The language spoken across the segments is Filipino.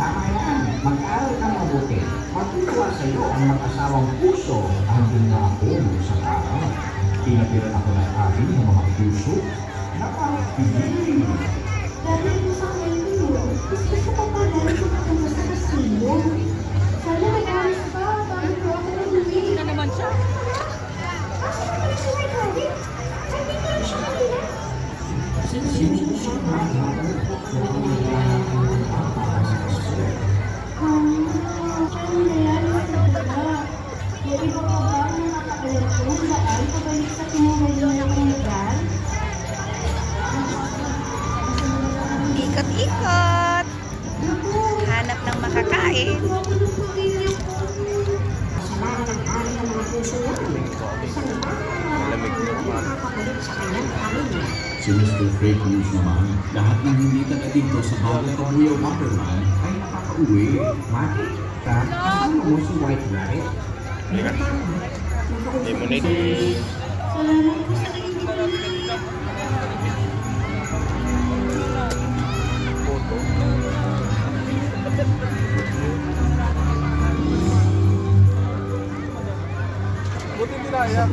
Tama yan. Mag-aral kang mabuti. Matutuwa sa iyo ang mag-asawang puso ang ako sa araw. Pinapiran ako ng aking ng mga puso. Napakapili. Dahil mo sa akin yun, gusto ko pa pala sa patungo sa kasino. Sana nag-aras pa, bago ko ako nag-uwi. Hindi na naman siya. Asa naman siya may kawin? Hindi ko siya kanina. Sino siya mag-aral? Ano nangyari sa dala? May iba pa ba ang nakakailan ko kung saan pabalik sa pinagaling akong lugar? Ikot-ikot. Hanap ng makakain. Kasalanan ng ari ng mga puso yan. Isang bata na nakakapalit sa kanyang pamilya. Si Mr. Fake News naman, lahat ng hindi taga dito sa bawat Kabuya Waterman ay nakakauwi. Mati, kasama mo si White Rabbit? Lemonade. Salamat po sa kaibigan. Buti nilaya.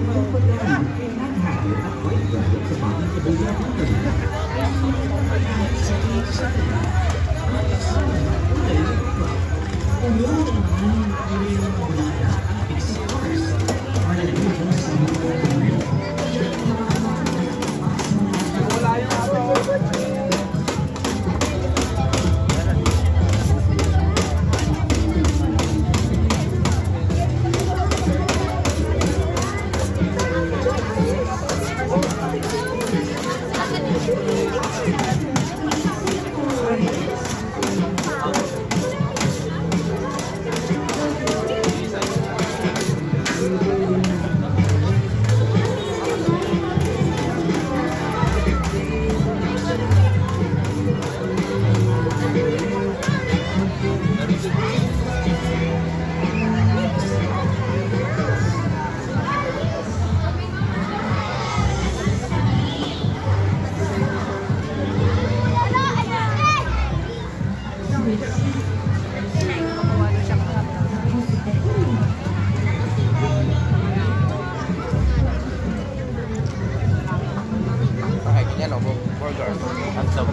Burger. Hotdog.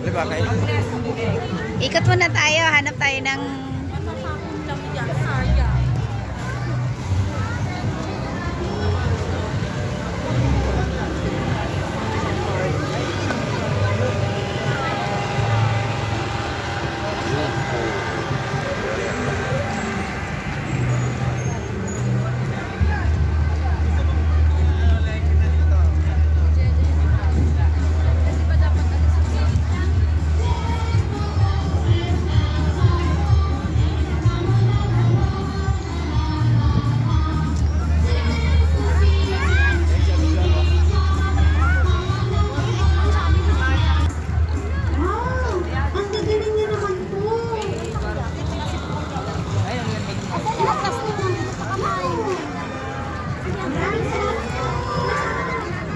Diba kayo? Ikot muna tayo. Hanap tayo ng...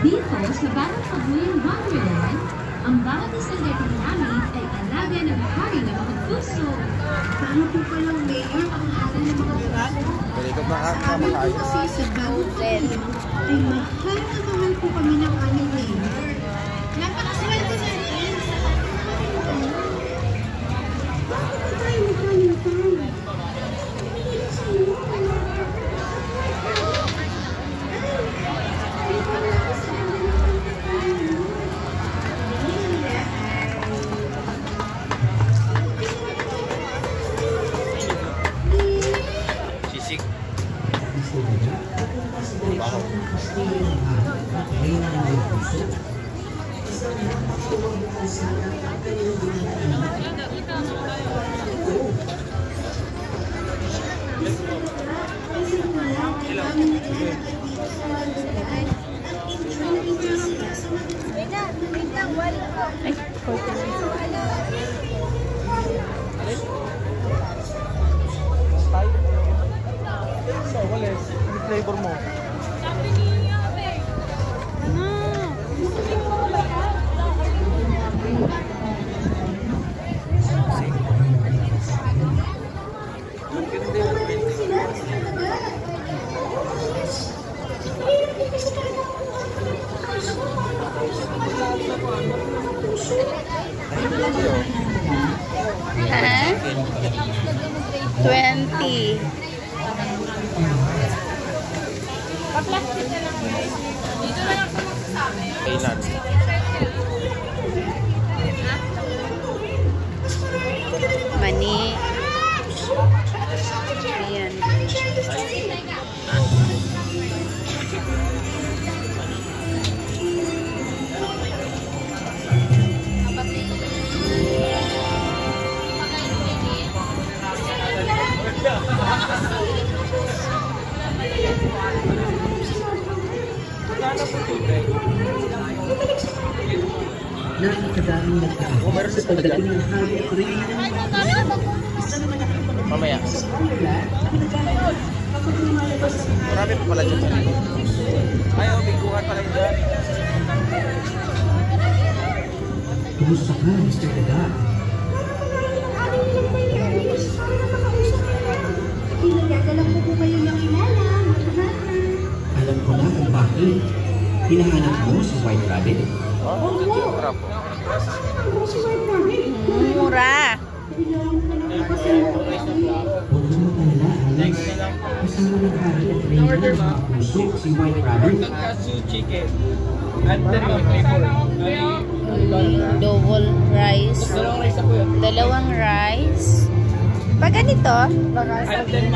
Dito sa Batang Paguyang Wonderland, ang bawat isang namin ay alaga ng hari ng mga puso. Paano po palang mayor ang mahal ng mga drago? Pwede ko Amin po kasi sa bawat pagino ay mahal na mahal po kami ng aming mayor. Napakaswerte natin sa pagkakataon. Bakit ba tayo nagkalintay? Hindi sa iyo. sisig. So, wala. Ano flavor mo? 20. Kailan? Mani. Ayan. Napakadaming nagkakaroon sa pagdating ng hari at reyna ng mga puso. Isa naman nakikita Mamaya. sa eskwela na pinagkakaroon kapag lumalabas ang hari. Marami pa pala dyan sa likod. Ay, oh, biguhan pala yun dyan. Kumusta ka, Mr. Dagat? Pinagdadala ko po kayo ng kilala. Alam ko na kung bakit. Hinahanap mo si White Rabbit? Oh, tira po. Mura. Huwag mo matalala, Alex. Kasama ng hari at reyna ng mga puso si White Rabbit. Katsu chicken. At dalawang flavor. Double rice. Dalawang rice ako yun. Dalawang rice. Pag ganito, At then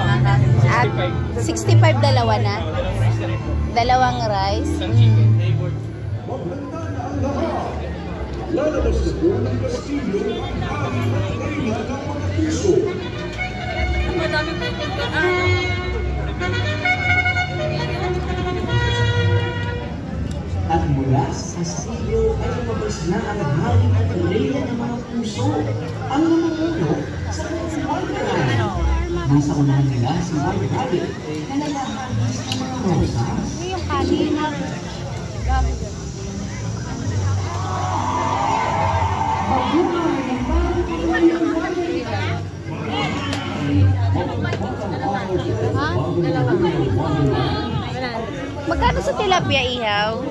at 65 dalawa na. Dalawang rice. chicken flavor. Lalabas na po ng kastilyo ang hari at reyna ng mga puso. At mula sa kastilyo ay lumabas na ang hari at reyna ng mga puso. Ang namumuno sa kanyang White Rabbit. Nasa unahan nila si White Rabbit na nalahagis ng mga rosas. Yung kanin. Magkano sa tilapia ihaw?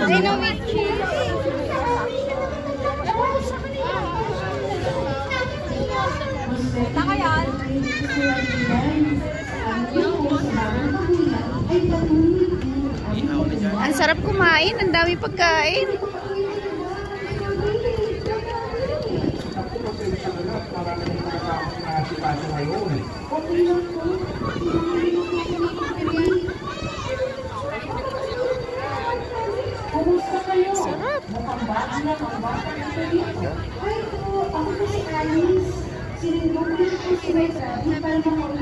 Sino with cheese? Ang sarap kumain, ang dami pagkain. Kumusta kayo? Mukhang bata na ang bata na kayo. Ay po, ako po si Alice. Sinundo ko lang po si White Rabbit para makausap